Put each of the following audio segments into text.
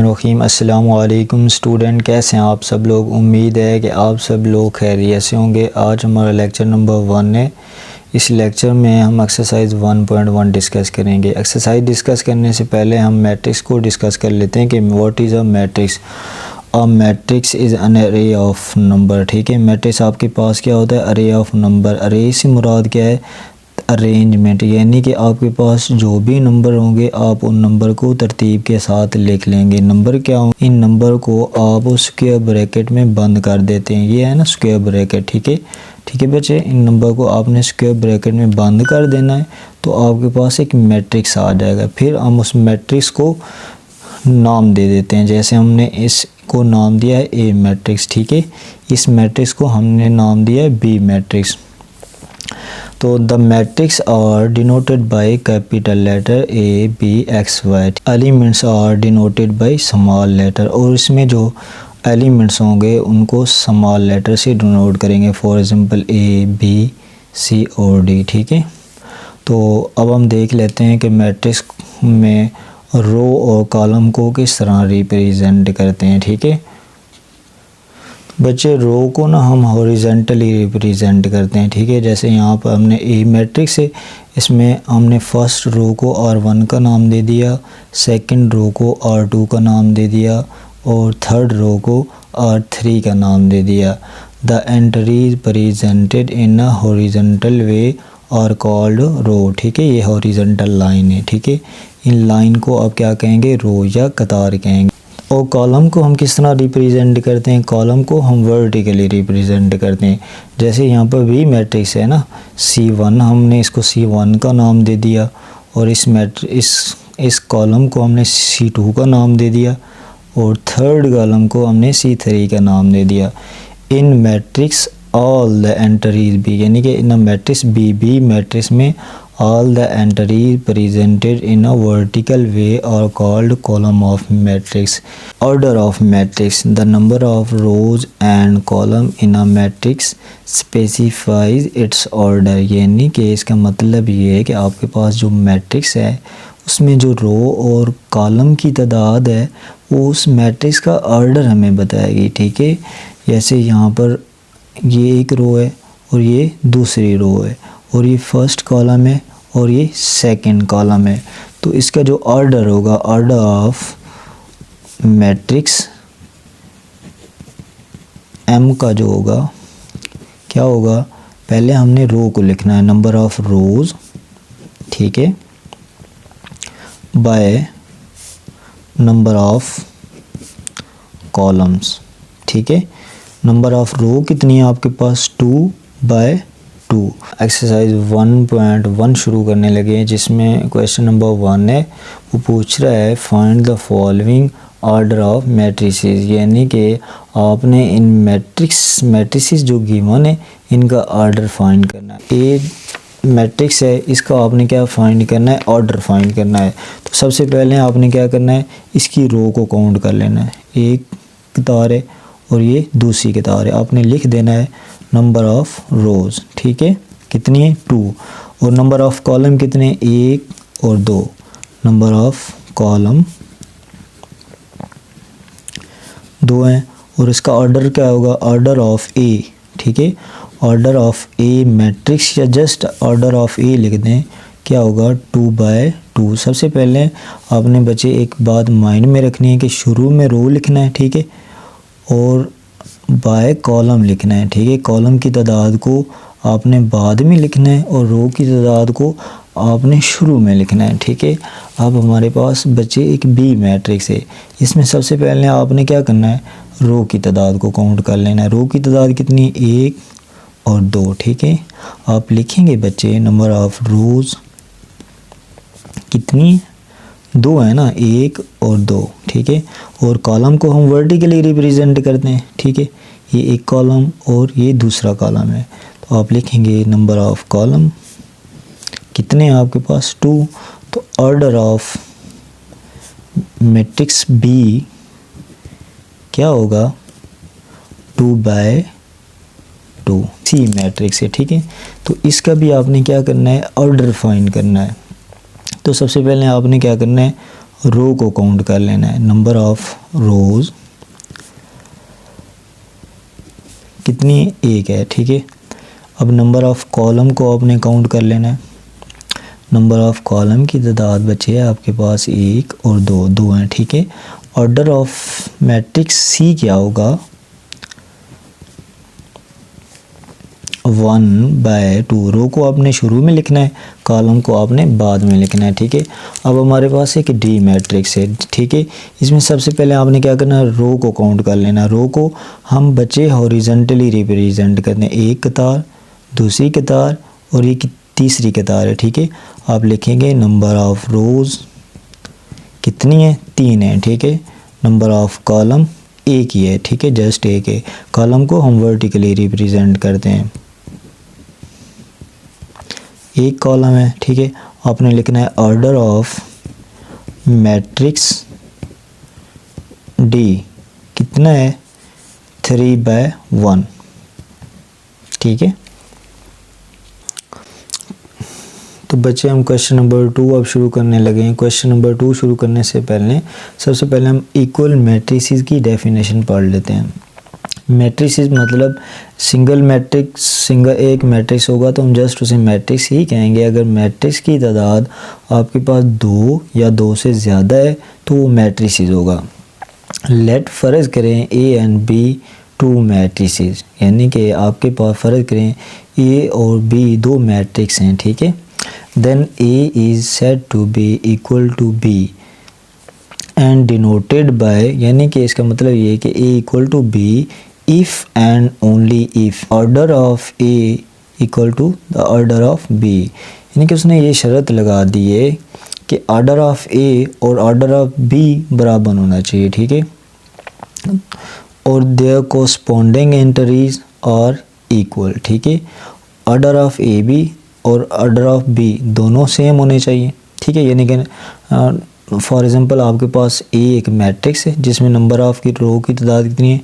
रहीम अस्सलाम वालेकुम स्टूडेंट, कैसे हैं आप सब लोग। उम्मीद है कि आप सब लोग खैरियत से होंगे। आज हमारा लेक्चर नंबर 1 है। इस लेक्चर में हम एक्सरसाइज 1.1 डिस्कस करेंगे। एक्सरसाइज डिस्कस करने से पहले हम मैट्रिक्स को डिस्कस कर लेते हैं कि what is a matrix. A matrix is an अरे ऑफ नंबर। ठीक है, मैट्रिक्स आपके पास क्या होता है, अरे ऑफ नंबर। अरे से मुराद क्या है, अरेंजमेंट, यानी कि आपके पास जो भी नंबर होंगे आप उन नंबर को तरतीब के साथ लिख लेंगे। नंबर क्या हो, इन नंबर को आप स्क्वायर ब्रैकेट में बंद कर देते हैं। ये है ना स्क्वायर ब्रैकेट। ठीक है बच्चे, इन नंबर को आपने स्क्वायर ब्रैकेट में बंद कर देना है तो आपके पास एक मैट्रिक्स आ जाएगा। फिर हम उस मैट्रिक्स को नाम दे देते हैं। जैसे हमने इसको नाम दिया है ए मैट्रिक्स। ठीक है, इस मैट्रिक्स को हमने नाम दिया है बी मैट्रिक्स। तो the matrix are denoted by capital letter A B X Y. Elements are denoted by small letter, और इसमें जो एलिमेंट्स होंगे उनको स्मॉल लेटर से डिनोट करेंगे। For example A B C और डी। ठीक है, तो अब हम देख लेते हैं कि मैट्रिक्स में रो और कॉलम को किस तरह रिप्रेजेंट करते हैं। ठीक है बच्चे, रो को ना हम हॉरिजेंटली रिप्रेजेंट करते हैं। ठीक है, जैसे यहाँ पर हमने ए मैट्रिक्स है, इसमें हमने फर्स्ट रो को R1 का नाम दे दिया, सेकंड रो को R2 का नाम दे दिया और थर्ड रो को R3 का नाम दे दिया। The entries presented in a horizontal way are called row. ठीक है, ये हॉरिजेंटल लाइन है। ठीक है, इन लाइन को आप क्या कहेंगे, रो या कतार कहेंगे। और कॉलम को हम किस तरह रिप्रेजेंट करते हैं, कॉलम को हम वर्टिकली रिप्रेजेंट करते हैं। जैसे यहाँ पर वी मैट्रिक्स है ना, C1, हमने इसको C1 का नाम दे दिया और इस कॉलम को हमने C2 का नाम दे दिया और थर्ड कॉलम को हमने C3 का नाम दे दिया। In matrix all the entries B, यानी कि इन मैट्रिक्स बी मैट्रिक्स में all the entries presented in a vertical way are called column of matrix. Order of matrix, the number of rows and column in a matrix specifies its order। यानी कि इसका मतलब ये है कि आपके पास जो मैट्रिक्स है उसमें जो रो और कॉलम की तादाद है वो उस मैट्रिक्स का ऑर्डर हमें बताएगी। ठीक है, जैसे यहाँ पर ये एक रो है और ये दूसरी रो है और ये फर्स्ट कॉलम है और ये सेकंड कॉलम है, तो इसका जो ऑर्डर होगा, ऑर्डर ऑफ मैट्रिक्स एम का जो होगा क्या होगा, पहले हमने रो को लिखना है, नंबर ऑफ रोज। ठीक है, बाय नंबर ऑफ कॉलम्स। ठीक है, नंबर ऑफ रो कितनी है आपके पास, 2/2। एक्सरसाइज 1.1 शुरू करने लगे हैं, जिसमें क्वेश्चन नंबर 1 है, वो पूछ रहा है find the following order of matrices. यानी कि आपने इन मैट्रिसेस जो गिवन है इनका ऑर्डर फाइंड करना है। ए मैट्रिक्स है, इसका आपने क्या फाइंड करना है, ऑर्डर फाइंड करना है। तो सबसे पहले आपने क्या करना है, इसकी रो को काउंट कर लेना है। एक कतार है और ये दूसरी कतार है, आपने लिख देना है नंबर ऑफ रोज। ठीक है, कितनी है, 2। और नंबर ऑफ कॉलम कितने, 1 और 2। नंबर ऑफ कॉलम 2 हैं और इसका ऑर्डर क्या होगा, ऑर्डर ऑफ ए। ठीक है, ऑर्डर ऑफ ए मैट्रिक्स या जस्ट ऑर्डर ऑफ ए लिख दें, क्या होगा, 2/2। सबसे पहले आपने बच्चे एक बात माइंड में रखनी है कि शुरू में रो लिखना है। ठीक है, और बाय कॉलम लिखना है। ठीक है, कॉलम की तादाद को आपने बाद में लिखना है और रो की तादाद को आपने शुरू में लिखना है। ठीक है, अब हमारे पास बच्चे एक बी मैट्रिक्स है, इसमें सबसे पहले आपने क्या करना है, रो की तादाद को काउंट कर लेना है। रो की तादाद कितनी है, 1 और 2। ठीक है, आप लिखेंगे बच्चे नंबर ऑफ रोज कितनी है, 2 है ना, 1 और 2। ठीक है, और कॉलम को हम वर्टिकली रिप्रेजेंट करते हैं। ठीक है, ये एक कॉलम और ये दूसरा कॉलम है, तो आप लिखेंगे नंबर ऑफ कॉलम कितने हैं आपके पास, 2। तो ऑर्डर ऑफ मैट्रिक्स बी क्या होगा, 2/2। सी मैट्रिक्स है। ठीक है, तो इसका भी आपने क्या करना है, ऑर्डर फाइंड करना है। तो सबसे पहले आपने क्या करना है, रो को काउंट कर लेना है। नंबर ऑफ रोज़ कितनी, एक है, ठीक है। अब नंबर ऑफ़ कॉलम को आपने काउंट कर लेना है। नंबर ऑफ़ कॉलम की तादाद बचे है आपके पास एक और दो, दो हैं, ठीक है। ऑर्डर ऑफ मैट्रिक्स सी क्या होगा, 1/2। रो को आपने शुरू में लिखना है, कॉलम को आपने बाद में लिखना है, ठीक है। अब हमारे पास एक डी मैट्रिक्स है, ठीक है। इसमें सबसे पहले आपने क्या करना है, रो को काउंट कर लेना। रो को हम बच्चे हॉरिजॉन्टली रिप्रेजेंट करते हैं, एक कतार, दूसरी कतार और ये तीसरी कतार है, ठीक है। आप लिखेंगे नंबर ऑफ़ रोज़ कितनी है, 3 है, ठीक है। नंबर ऑफ़ कॉलम एक ही है, ठीक है, जस्ट एक है। कॉलम को हम वर्टिकली रिप्रेजेंट करते हैं, एक कॉलम है, ठीक है। आपने लिखना है ऑर्डर ऑफ मैट्रिक्स डी कितना है, 3/1, ठीक है। तो बच्चे हम क्वेश्चन नंबर 2 अब शुरू करने लगे हैं। क्वेश्चन नंबर 2 शुरू करने से पहले सबसे पहले हम इक्वल मैट्रिसेस की डेफिनेशन पढ़ लेते हैं। मैट्रिसेस मतलब सिंगल मैट्रिक्स, सिंगल एक मैट्रिक्स होगा तो हम जस्ट उसे मैट्रिक्स ही कहेंगे। अगर मैट्रिक्स की तादाद आपके पास 2 या 2 से ज़्यादा है तो वो मैट्रिसेस होगा। लेट फ़र्ज़ करें ए एंड बी 2 मैट्रिसेस, यानी कि आपके पास फ़र्ज़ करें ए और बी 2 मैट्रिक्स हैं, ठीक है। Then A is said to be equal to B and denoted by, यानी कि इसका मतलब ये है कि A equal to B if and only if order of A equal to the order of B, यानी कि उसने ये शर्त लगा दी है कि ऑर्डर ऑफ ए और ऑर्डर ऑफ बी बराबर होना चाहिए, ठीक है। और देयर कोरस्पॉन्डिंग एंट्रीज और इक्वल, ठीक है। ऑर्डर ऑफ ए बी और ऑर्डर ऑफ बी दोनों सेम होने चाहिए, ठीक है। यानी कि फॉर एग्जांपल आपके पास ए एक मैट्रिक्स है जिसमें नंबर ऑफ की रो की तादाद कितनी है,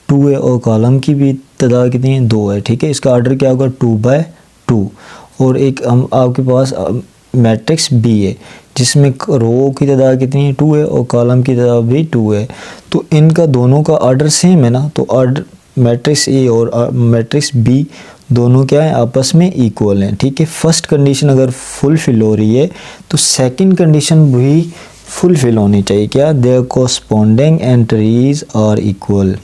2 है, और कॉलम की भी तादाद कितनी है, 2 है, ठीक है। इसका ऑर्डर क्या होगा, 2/2। और एक आपके पास मैट्रिक्स बी है जिसमें रो की तादाद कितनी है, 2 है, और कॉलम की तादाद भी 2 है। तो इनका दोनों का ऑर्डर सेम है ना, तो ऑर्डर मैट्रिक्स ए और मैट्रिक्स बी दोनों क्या है, आपस में इक्वल हैं, ठीक है। फर्स्ट कंडीशन अगर फुलफिल हो रही है तो सेकंड कंडीशन भी फुलफिल होनी चाहिए, क्या, there corresponding entries are equal,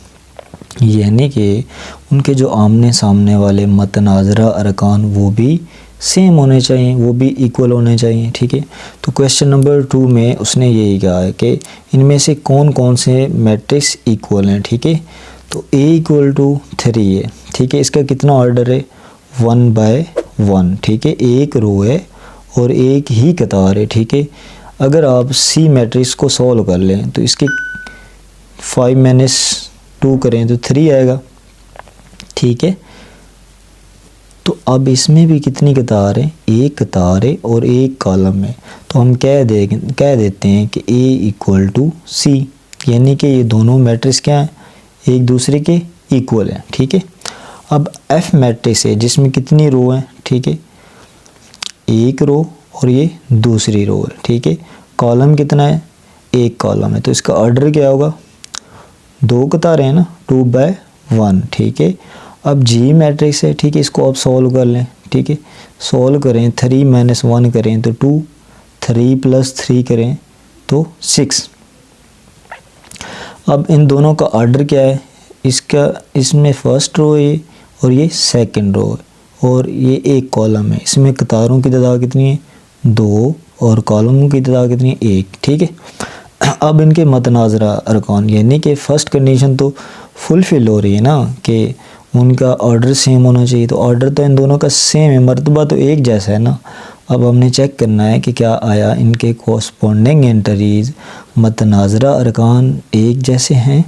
यानी कि उनके जो आमने सामने वाले मतनाज़रा अरकान वो भी सेम होने चाहिए, वो भी इक्वल होने चाहिए, ठीक है। तो क्वेश्चन नंबर 2 में उसने यही कहा है कि इनमें से कौन कौन से मैट्रिक्स इक्वल हैं, ठीक है। तो a इक्वल टू 3 है, ठीक है। इसका कितना ऑर्डर है, 1/1, ठीक है। एक रो है और एक ही कतार है, ठीक है। अगर आप सी मैट्रिक्स को सॉल्व कर लें तो इसके 5 - 2 करें तो 3 आएगा, ठीक है। तो अब इसमें भी कितनी कतार है, एक कतार है और एक कॉलम है, तो हम कह देते हैं कि a इक्वल टू सी, यानी कि ये दोनों मैट्रिक्स क्या हैं, एक दूसरे के इक्वल हैं, ठीक है। अब एफ मैट्रिक्स है जिसमें कितनी रो हैं, ठीक है, एक रो और ये दूसरी रो है, ठीक है। कॉलम कितना है, एक कॉलम है, तो इसका ऑर्डर क्या होगा, 2 कतारें हैं ना, 2/1, ठीक है। अब जी मैट्रिक्स है, ठीक है, इसको आप सॉल्व कर लें, ठीक है। सॉल्व करें, 3 - 1 करें तो 2, 3 + 3 करें तो 6। अब इन दोनों का ऑर्डर क्या है, इसमें फर्स्ट रो है और ये सेकंड रो है और ये एक कॉलम है। इसमें कतारों की तादाद कितनी है, 2, और कॉलमों की तादाद कितनी है, 1, ठीक है। अब इनके मतनाज़रा अरकान, यानी कि फ़र्स्ट कंडीशन तो फुलफिल हो रही है ना कि उनका ऑर्डर सेम होना चाहिए, तो ऑर्डर तो इन दोनों का सेम है, मर्तबा तो एक जैसा है ना। अब हमने चेक करना है कि क्या आया इनके कोरस्पॉन्डिंग एंट्रीज मतनाज़रा अरकान एक जैसे हैं,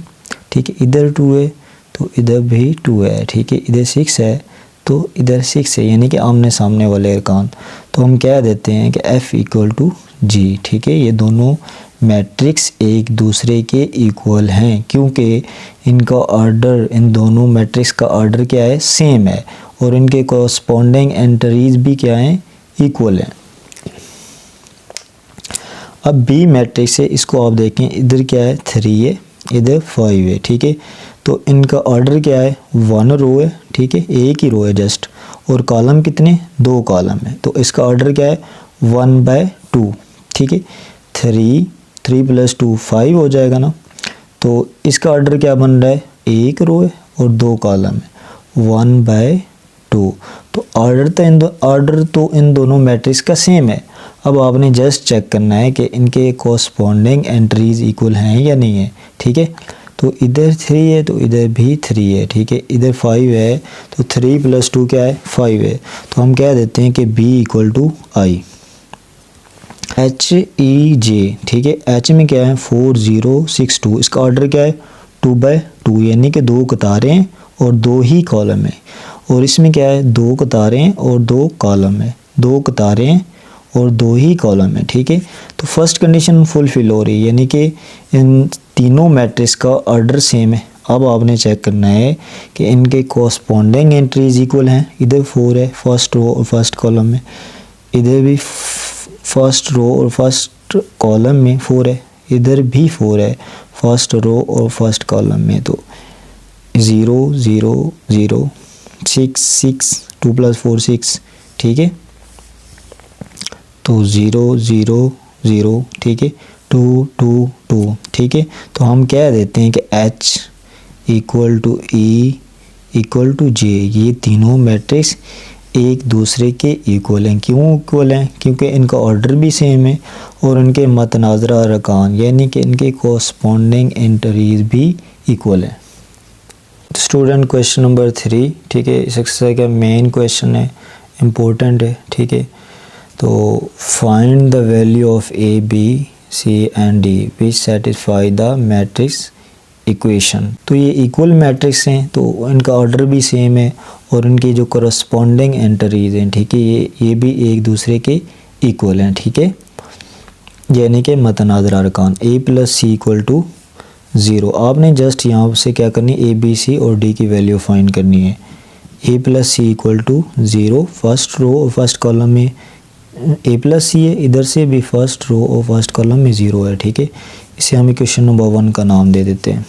ठीक है। इधर 2 है तो इधर भी 2 है, ठीक है। इधर 6 है तो इधर 6 है, यानी कि आमने सामने वाले अरकान। तो हम कह देते हैं कि F इक्वल टू जी, ठीक है। ये दोनों मैट्रिक्स एक दूसरे के इक्वल हैं क्योंकि इनका ऑर्डर, इन दोनों मैट्रिक्स का ऑर्डर क्या है, सेम है, और इनके कोरस्पॉन्डिंग एंट्रीज भी क्या हैं, इक्वल हैं। अब बी मैट्रिक्स से इसको आप देखें, इधर क्या है 3 है, इधर 5 है, ठीक है। तो इनका ऑर्डर क्या है, 1 रो है, ठीक है, एक ही रो है जस्ट, और कॉलम कितने, 2 कॉलम है। तो इसका ऑर्डर क्या है 1/2, ठीक है। 3 + 2 5 हो जाएगा ना। तो इसका ऑर्डर क्या बन रहा है, एक रो है और 2 कॉलम है, 1/2। तो ऑर्डर तो इन दोनों मैट्रिक्स का सेम है। अब आपने जस्ट चेक करना है कि इनके कोरस्पॉन्डिंग एंट्रीज इक्वल हैं या नहीं है, ठीक है। तो इधर 3 है तो इधर भी 3 है, ठीक है। इधर 5 है तो 3 + 2 क्या है 5 है। तो हम कह देते हैं कि B = I। HEJ, ठीक है। H में क्या है 4062, इसका ऑर्डर क्या है 2/2, यानी कि 2 कतारें हैं और 2 ही कॉलम है। और इसमें क्या है 2 कतारें हैं और 2 कॉलम है, 2 कतारें हैं और 2 ही कॉलम है, ठीक है। तो फर्स्ट कंडीशन फुलफिल हो रही है, यानी कि इन तीनों मैट्रिक्स का ऑर्डर सेम है। अब आपने चेक करना है कि इनके कोरस्पॉन्डिंग एंट्रीज इक्वल हैं। इधर 4 है फर्स्ट रो और फर्स्ट कॉलम में, इधर भी फर्स्ट रो और फर्स्ट कॉलम में 4 है, इधर भी 4 है फर्स्ट रो और फर्स्ट कॉलम में। तो 0 0 0 6 6 2 + 4 6, ठीक है। तो 0 0 0, ठीक है, 2 2 2, ठीक है। तो हम कह देते हैं कि H = E = J, ये तीनों मैट्रिक्स एक दूसरे के इक्वल हैं। क्यों इक्वल हैं, क्योंकि इनका ऑर्डर भी सेम है और इनके मतनाज़रा अरकान यानी कि इनके कोरस्पॉन्डिंग एंट्रीज भी इक्वल हैं। स्टूडेंट क्वेश्चन नंबर 3, ठीक है, इस एक्सरसाइज का मेन क्वेश्चन है, इम्पोर्टेंट है, ठीक है। तो find the value of A, B, C and D which satisfy the matrix equation. तो ये इक्वल मैट्रिक्स हैं तो इनका ऑर्डर भी सेम है और इनकी जो करस्पॉन्डिंग एंट्रीज हैं, ठीक है, ये भी एक दूसरे के इक्वल हैं, ठीक है, यानी कि मतनाज़रा अरकान। A + C = 0। आपने जस्ट यहाँ से क्या करनी है, A, B, C और D की वैल्यू फाइंड करनी है। A + C = 0, फर्स्ट रो और फर्स्ट कॉलम में A + C है, इधर से भी फर्स्ट रो और फर्स्ट कॉलम में 0 है, ठीक है। इसे हम इक्वेशन नंबर 1 का नाम दे देते हैं।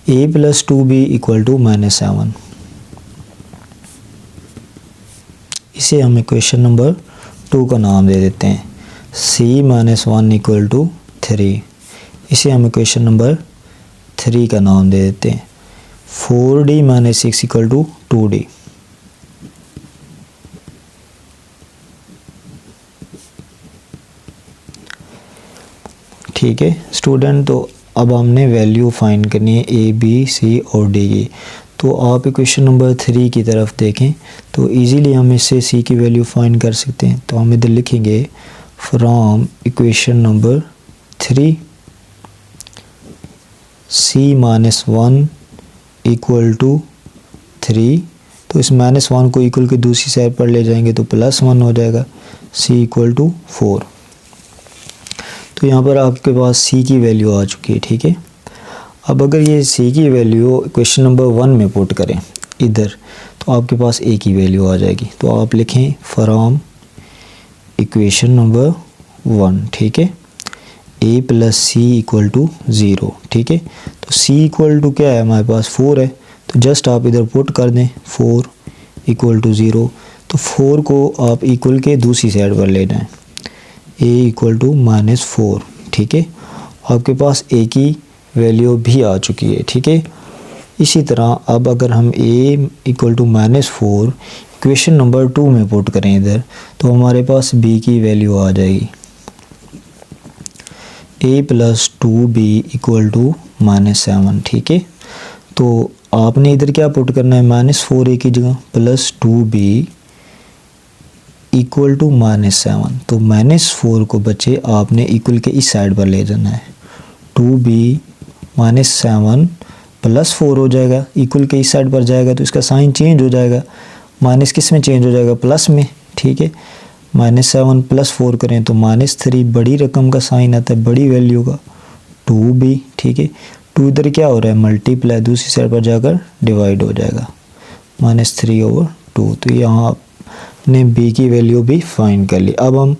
A + 2B = -7, इसे हम इक्वेशन नंबर 2 का नाम दे देते हैं। C - 1 = 3, इसे हम इक्वेशन नंबर 3 का नाम दे देते हैं। 4D - 6 = 2D, ठीक है स्टूडेंट। तो अब हमने वैल्यू फाइंड करनी है A, B, C और D की। तो आप इक्वेशन नंबर 3 की तरफ देखें तो इजीली हम इससे C की वैल्यू फाइंड कर सकते हैं। तो हम इधर लिखेंगे फ्रॉम इक्वेशन नंबर 3 C - 1 = 3। तो इस -1 को इक्वल के दूसरी साइड पर ले जाएंगे तो +1 हो जाएगा। C = 4। तो यहाँ पर आपके पास C की वैल्यू आ चुकी है, ठीक है। अब अगर ये C की वैल्यू क्वेश्चन नंबर 1 में पुट करें इधर, तो आपके पास A की वैल्यू आ जाएगी। तो आप लिखें फ्रॉम इक्वेशन नंबर 1, ठीक है, A + C = 0, ठीक है। तो C = क्या है हमारे पास 4 है, तो जस्ट आप इधर पुट कर दें 4 = 0। तो 4 को आप इक्वल के दूसरी साइड पर ले जाएं, A = -4, ठीक है। आपके पास A की वैल्यू भी आ चुकी है, ठीक है। इसी तरह अब अगर हम A = -4 इक्वेशन नंबर 2 में पुट करें इधर, तो हमारे पास B की वैल्यू आ जाएगी। A + 2B = -7, ठीक है। तो आपने इधर क्या पुट करना है, -4 A की जगह + 2B = -7। तो -4 को बच्चे आपने इक्वल के इस साइड पर ले जाना है। 2B -7 + 4 हो जाएगा, इक्वल के इस साइड पर जाएगा तो इसका साइन चेंज हो जाएगा, माइनस किस में चेंज हो जाएगा, प्लस में, ठीक है। -7 + 4 करें तो -3, बड़ी रकम का साइन आता है, बड़ी वैल्यू का। 2B, ठीक है। 2 इधर क्या हो रहा है, मल्टीप्लाई, दूसरी साइड पर जाकर डिवाइड हो जाएगा, -3/2। तो यहाँ आपने B की वैल्यू भी फाइंड कर ली। अब हम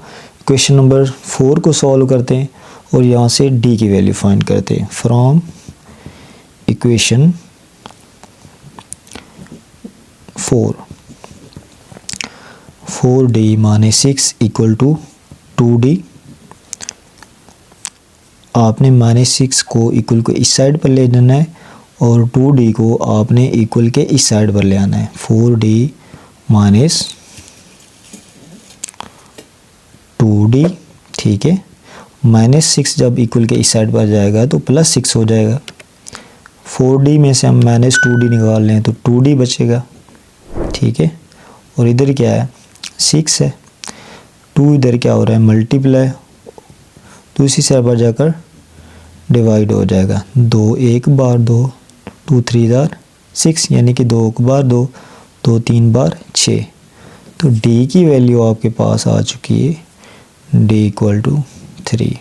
क्वेश्चन नंबर 4 को सॉल्व करते हैं और यहाँ से डी की वैल्यू फाइंड करते हैं। फ्रॉम इक्वेशन 4d माने 6 इक्वल टू 2d। आपने माने 6 को इक्वल को इस साइड पर ले जाना है और 2d को आपने इक्वल के इस साइड पर ले आना है। 4d माइनस 2d, ठीक है। -6 जब इक्वल के इस साइड पर जाएगा तो +6 हो जाएगा। 4d में से हम -2d निकाल लें तो 2d बचेगा, ठीक है। और इधर क्या है, 6 है। 2 इधर क्या हो रहा है, मल्टीप्लाई, तो इसी साइड पर जाकर डिवाइड हो जाएगा। 2 एक बार 2, 2 3 जार 6, यानी कि 2 एक बार 2, 2 3 बार 6। तो d की वैल्यू आपके पास आ चुकी है, d = 3।